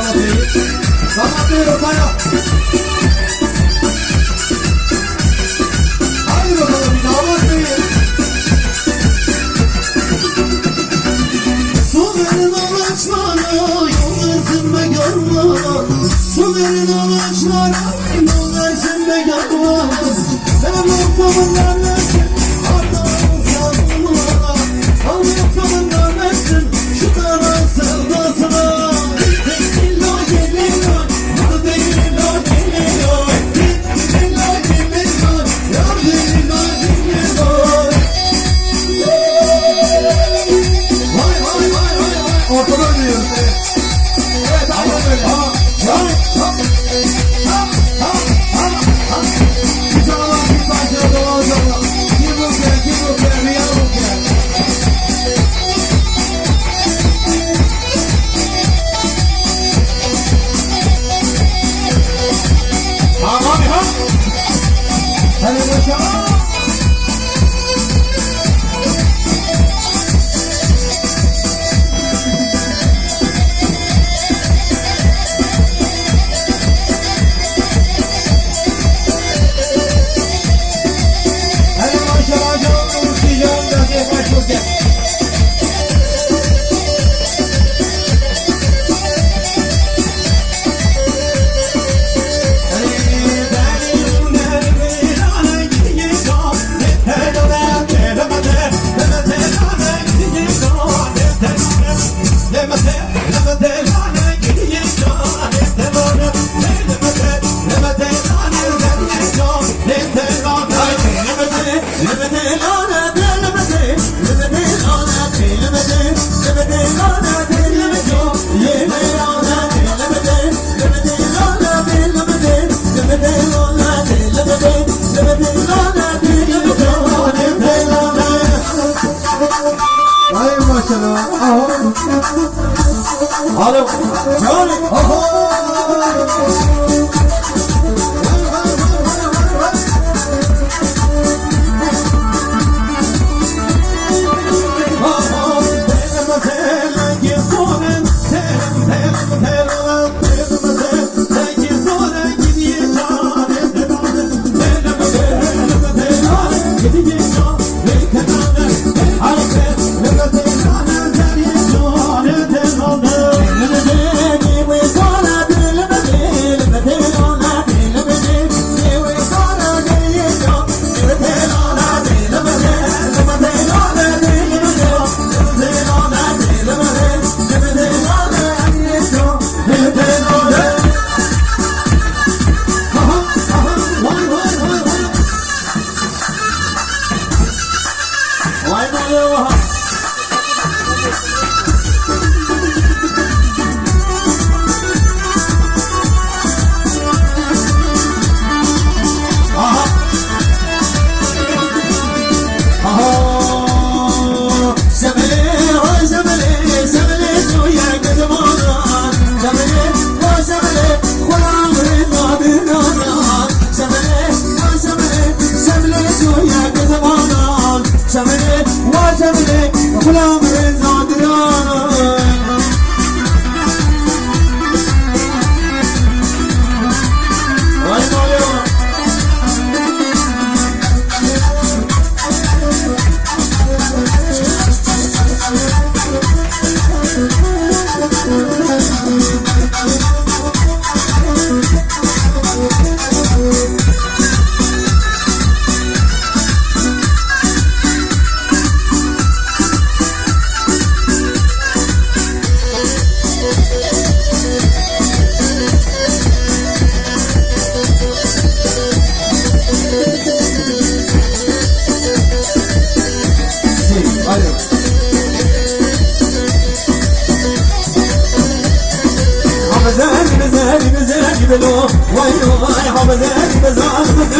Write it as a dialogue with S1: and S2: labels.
S1: damat bey. Damat bey ortaya. Hadi bakalım damat bey. Su verin ağaçlara yol versin be görme. Su verin ağaçlara yol versin be görme. Benim ortamın neredesin? Ardağın sanma. Anlatamın neredesin? Şu kadar sevdasına. Geliyor, geliyor. Bunu geliyor, geliyor. Geliyor, geliyor. Yar geliyor, geliyor. Vay vay vay vay vay. Ortada diyor. Evet ama böyle. Ha, ha, ha. Ha, ha, ha, ha. Bir tane bir parça dolanacaklar. Kim bu gel, bir yavrum gel. Ha abi ha. Hadi başa. Alo, Johnny, güzel güzel güzel güzel o vay vay ha güzel güzel